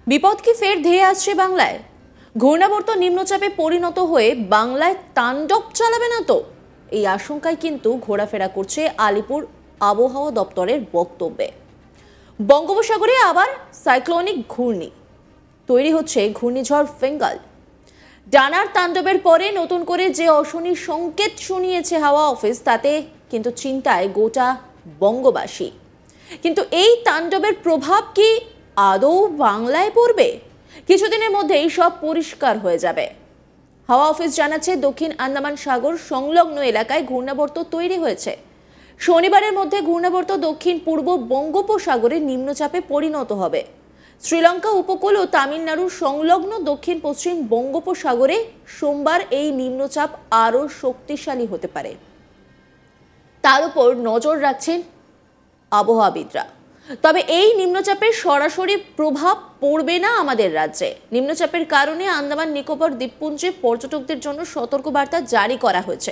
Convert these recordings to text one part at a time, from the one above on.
বিপদ কি ফের ধেয়ে আসছে বাংলায়? ঘূর্ণাবর্ত নিম্নচাপে পরিণত হয়ে বাংলায় তাণ্ডব চালাবে না তো? এই আশঙ্কায় কিন্তু ঘোরাফেরা করছে আলিপুর আবহাওয়া দপ্তরের বক্তব্যে। বঙ্গোপসাগরে আবার সাইক্লোনিক ঘূর্ণি তৈরি হচ্ছে, ঘূর্ণিঝড় ফেঙ্গাল। ডানার তাণ্ডবের পরে নতুন করে যে অশনি সংকেত শুনিয়েছে হাওয়া অফিস, তাতে কিন্তু চিন্তায় গোটা বঙ্গবাসী। কিন্তু এই তাণ্ডবের প্রভাব কি আদৌ বাংলায় পড়বে? কিছুদিনের মধ্যেই সব পরিষ্কার হয়ে যাবে। হাওয়া অফিস জানাচ্ছে, দক্ষিণ আন্দামান সাগর সংলগ্ন এলাকায় ঘূর্ণাবর্ত তৈরি হয়েছে। শনিবারের মধ্যে ঘূর্ণাবর্ত দক্ষিণ পূর্ব বঙ্গোপসাগরে নিম্নচাপে পরিণত হবে। শ্রীলঙ্কা উপকূল ও তামিলনাড়ুর সংলগ্ন দক্ষিণ পশ্চিম বঙ্গোপসাগরে সোমবার এই নিম্নচাপ আরও শক্তিশালী হতে পারে। তার উপর নজর রাখছেন আবহাওয়াবিদরা। তবে এই নিম্নচাপের সরাসরি প্রভাব পড়বে না আমাদের রাজ্যে। নিম্নচাপের কারণে আন্দামান নিকোবর দ্বীপপুঞ্জে পর্যটকদের জন্য সতর্কবার্তা জারি করা হয়েছে।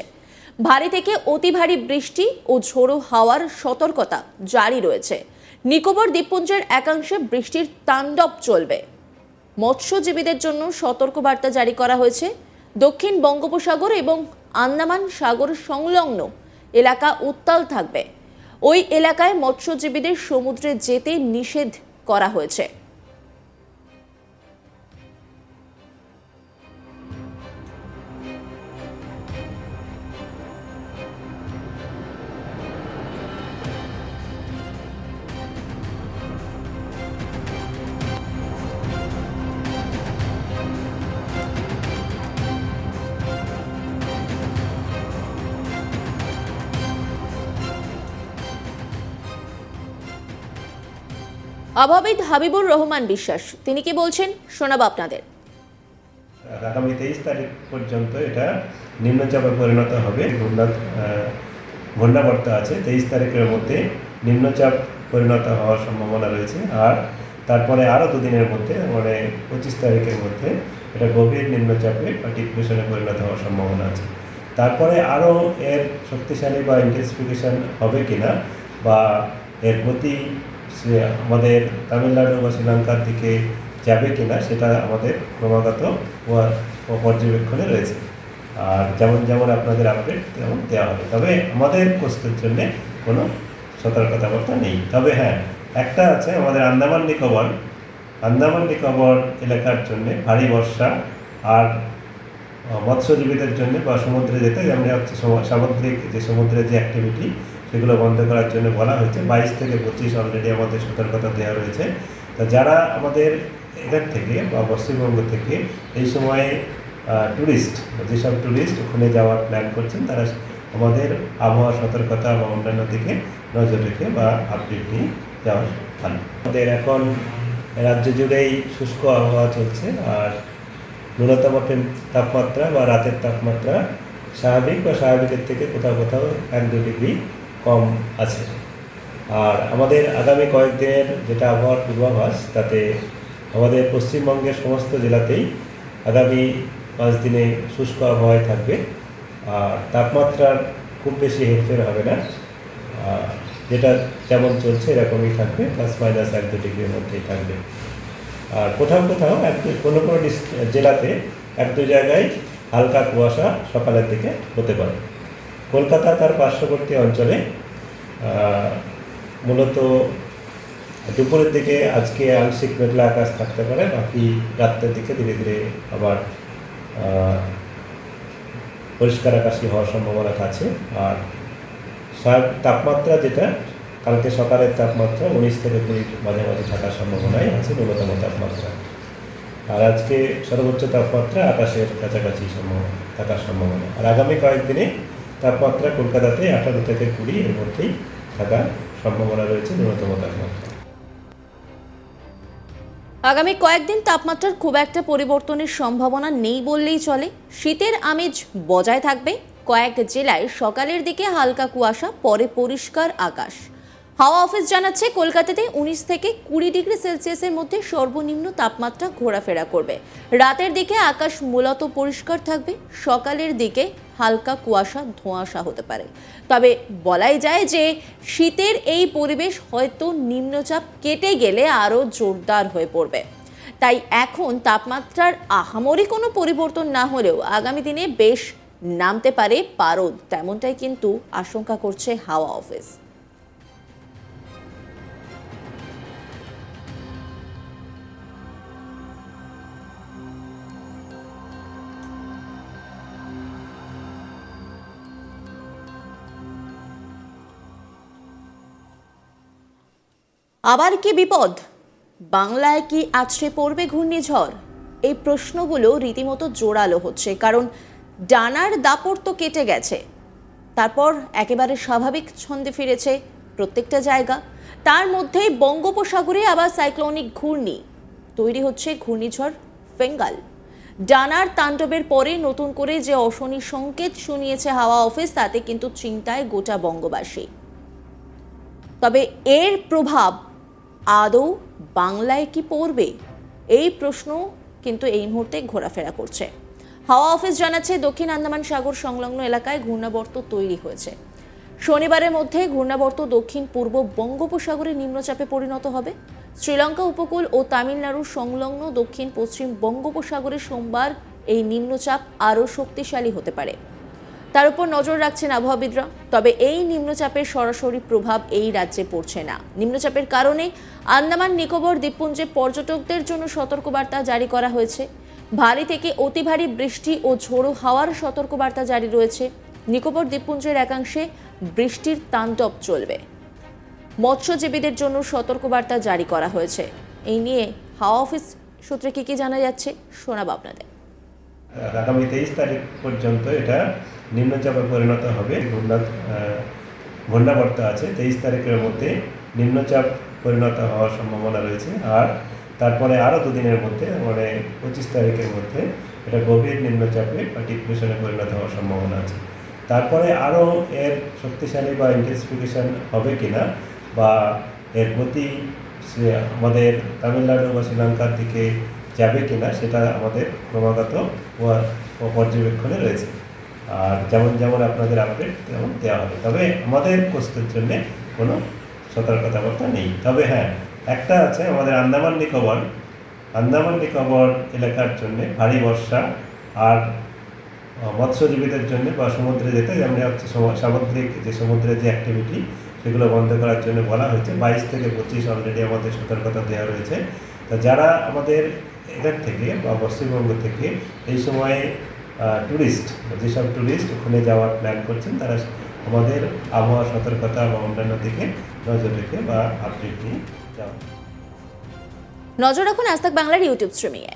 ভারী থেকে অতি ভারী বৃষ্টি ও ঝোড়ো হাওয়ার সতর্কতা জারি রয়েছে। নিকোবর দ্বীপপুঞ্জের একাংশে বৃষ্টির তাণ্ডব চলবে। মৎস্যজীবীদের জন্য সতর্কবার্তা জারি করা হয়েছে। দক্ষিণ বঙ্গোপসাগর এবং আন্দামান সাগর সংলগ্ন এলাকা উত্তাল থাকবে। ওই এলাকায় মৎস্যজীবীদের সমুদ্রে যেতে নিষেধ করা হয়েছে। আবহাওয়াবিদ হাবিবুর রহমান বিশ্বাস তিনি কি বলছেন শোনাবো আপনাদের। আগামী 23 তারিখ পর্যন্ত এটা নিম্নচাপে পরিণত হবে। ঘূর্ণাবর্ত আছে, 23 তারিখের মধ্যে নিম্নচাপ পরিণত হওয়ার সম্ভাবনা রয়েছে। আর তারপরে আরও দুদিনের মধ্যে, মানে 25 তারিখের মধ্যে এটা গভীর নিম্নচাপে বা ডিপ্রেশনে পরিণত হওয়ার সম্ভাবনা আছে। তারপরে আরও এর শক্তিশালী বা ইন্টেন্সিফিকেশন হবে কিনা বা এর প্রতি আমাদের তামিলনাড়ু বা শ্রীলঙ্কার দিকে যাবে কিনা সেটা আমাদের ক্রমাগত পর্যবেক্ষণে রয়েছে। আর যেমন যেমন আপনাদের আপডেট তেমন দেওয়া হবে। তবে আমাদের কোস্টের জন্য কোনো সতর্কতাবার্তা নেই। তবে হ্যাঁ, একটা আছে, আমাদের আন্দামান নিকোবর এলাকার জন্য ভারী বর্ষা আর মৎস্যজীবীদের জন্য বা সমুদ্রে যেতে, যেমন হচ্ছে সামুদ্রিক যে সমুদ্রের যে অ্যাক্টিভিটি সেগুলো বন্ধ করার জন্য বলা হয়েছে। 22 থেকে 25 অলরেডি আমাদের সতর্কতা দেওয়া রয়েছে। তা যারা আমাদের এখান থেকে বা পশ্চিমবঙ্গ থেকে এই সময়ে যেসব ট্যুরিস্ট ওখানে যাওয়ার প্ল্যান করছেন, তারা আমাদের আবহাওয়া সতর্কতা বা অন্যান্য দিকে নজর রেখে বা আপডেট নিয়ে যাওয়ার ভালো। আমাদের এখন রাজ্য জুড়েই শুষ্ক আবহাওয়া চলছে। আর ন্যূনতম তাপমাত্রা বা রাতের তাপমাত্রা স্বাভাবিক বা স্বাভাবিকের থেকে কোথাও কোথাও 1-2 ডিগ্রি কম আছে। আর আমাদের আগামী কয়েকদিনের যেটা আবহাওয়ার পূর্বাভাস, তাতে আমাদের পশ্চিমবঙ্গের সমস্ত জেলাতেই আগামী 5 দিনে শুষ্ক আবহাওয়ায় থাকবে। আর তাপমাত্রার খুব বেশি হেরফের হবে না, যেটা যেমন চলছে এরকমই থাকবে, ±1-2 ডিগ্রির মধ্যেই থাকবে। আর কোথাও কোথাও কোনো জেলাতে 1-2 জায়গায় হালকা কুয়াশা সকালের দিকে হতে পারে। কলকাতা তার পার্শ্ববর্তী অঞ্চলে মূলত দুপুরের দিকে আজকে আংশিক মেঘলা আকাশ থাকতে পারে, বাকি রাত্রের দিকে ধীরে ধীরে আবার পরিষ্কার আকাশই হওয়ার সম্ভাবনা আছে। আর তাপমাত্রা যেটা কালকে সকালের তাপমাত্রা 19 থেকে 20 মাঝামাঝি থাকার সম্ভাবনাই আছে ন্যূনতম তাপমাত্রা। আর আজকে সর্বোচ্চ তাপমাত্রা 28-এর কাছাকাছি থাকার সম্ভাবনা। আর আগামী কয়েকদিনে তাপমাত্রা কলকাতাতে 18 থেকে 20 এর মধ্যেই থাকার সম্ভাবনা রয়েছে ন্যূনতম তাপমাত্রা। আগামী কয়েকদিন তাপমাত্রার খুব একটা পরিবর্তনের সম্ভাবনা নেই বললেই চলে। শীতের আমেজ বজায় থাকবে। কয়েক জেলায় সকালের দিকে হালকা কুয়াশা, পরে পরিষ্কার আকাশ। হাওয়া অফিস জানাচ্ছে, কলকাতাতে 19 থেকে 20 ডিগ্রি সেলসিয়াসের মধ্যে সর্বনিম্ন তাপমাত্রা ঘোরাফেরা করবে। রাতের দিকে আকাশ মূলত পরিষ্কার থাকবে। সকালের দিকে হালকা কুয়াশা, ধোঁয়াশা হতে পারে। তবে বলাই যায় যে শীতের এই পরিবেশ হয়তো নিম্নচাপ কেটে গেলে আরও জোরদার হয়ে পড়বে। তাই এখন তাপমাত্রার আহামরি কোনো পরিবর্তন না হলেও আগামী দিনে বেশ নামতে পারে পারদ, তেমনটাই কিন্তু আশঙ্কা করছে হাওয়া অফিস। আবার কি বিপদ? বাংলায় কি আছড়ে পড়বে ঘূর্ণিঝড়? এই প্রশ্নগুলো রীতিমতো জোরালো হচ্ছে, কারণ ডানার দাপট তো কেটে গেছে, তারপর একেবারে স্বাভাবিক ছন্দে ফিরেছে প্রত্যেকটা জায়গা। তার মধ্যেই বঙ্গোপসাগরে আবার সাইক্লোনিক ঘূর্ণি তৈরি হচ্ছে, ঘূর্ণিঝড় ফেঙ্গাল। ডানার তাণ্ডবের পরে নতুন করে যে অশনি সংকেত শুনিয়েছে হাওয়া অফিস, তাতে কিন্তু চিন্তায় গোটা বঙ্গবাসী। তবে এর প্রভাব আদৌ বাংলায় কি পড়বে, এই প্রশ্ন কিন্তু এই মুহূর্তে ঘোরাফেরা করছে। হাওয়া অফিস জানাচ্ছে, দক্ষিণ আন্দামান সাগর সংলগ্ন এলাকায় ঘূর্ণাবর্ত তৈরি হয়েছে। শনিবারের মধ্যে ঘূর্ণাবর্ত দক্ষিণ পূর্ব বঙ্গোপসাগরে নিম্নচাপে পরিণত হবে। শ্রীলঙ্কা উপকূল ও তামিলনাড়ুর সংলগ্ন দক্ষিণ পশ্চিম বঙ্গোপসাগরে সোমবার এই নিম্নচাপ আরও শক্তিশালী হতে পারে, তার উপর নজর রাখছেন আবহাওয়াবিদরা। তবে এই নিম্নচাপের সরাসরি প্রভাব এই রাজ্যে পড়ছে না। নিম্নচাপের কারণে আন্দামান নিকোবর দ্বীপপুঞ্জে পর্যটকদের জন্য সতর্কবার্তা জারি করা হয়েছে। ভারী থেকে অতি ভারী বৃষ্টি ও ঝোড়ো হাওয়ার সতর্কবার্তা জারি রয়েছে। নিকোবর দ্বীপপুঞ্জের একাংশে বৃষ্টির তাণ্ডব চলবে। মৎস্যজীবীদের জন্য সতর্কবার্তা জারি করা হয়েছে। এই নিয়ে হাওয়া অফিস সূত্রে কি জানা যাচ্ছে শোনাবো আপনাদের। আগামী 23 তারিখ পর্যন্ত এটা নিম্নচাপে পরিণত হবে। ঘূর্ণাবর্ত আছে, 23 তারিখের মধ্যে নিম্নচাপ পরিণত হওয়ার সম্ভাবনা রয়েছে। আর তারপরে আরও দুদিনের মধ্যে, মানে 25 তারিখের মধ্যে এটা গভীর নিম্নচাপে বা ডিপ্রেশনে পরিণত হওয়ার সম্ভাবনা আছে। তারপরে আরও এর শক্তিশালী বা ইন্টেন্সিফিকেশন হবে কিনা, বা এর গতি আমাদের তামিলনাড়ু বা শ্রীলঙ্কার দিকে যাবে কিনা, সেটা আমাদের ক্রমাগত পর্যবেক্ষণে রয়েছে। আর যেমন যেমন আপনাদের আপডেট তেমন দেওয়া হবে। তবে আমাদের কোস্টের জন্য কোনো সতর্কতাবার্তা নেই। তবে হ্যাঁ, একটা আছে, আমাদের আন্দামান নিকোবর এলাকার জন্য ভারী বর্ষা আর মৎস্যজীবীদের জন্য বা সমুদ্রে যেতে, যেমন হচ্ছে সামুদ্রিক যে সমুদ্রের যে অ্যাক্টিভিটি, সেগুলো বন্ধ করার জন্য বলা হয়েছে। 22 থেকে 25 অলরেডি আমাদের সতর্কতা দেওয়া রয়েছে। তা যারা আমাদের এখান থেকে বা পশ্চিমবঙ্গ থেকে এই সময়ে যেসব ট্যুরিস্ট ওখানে যাওয়ার প্ল্যান করছেন, তারা আমাদের আবহাওয়া সতর্কতা বা অন্যান্য দিকে নজর রেখে বা আপডেট নিয়ে যাওয়া। নজর রাখুন আজ তাক বাংলার ইউটিউব স্ট্রিমিংয়ে।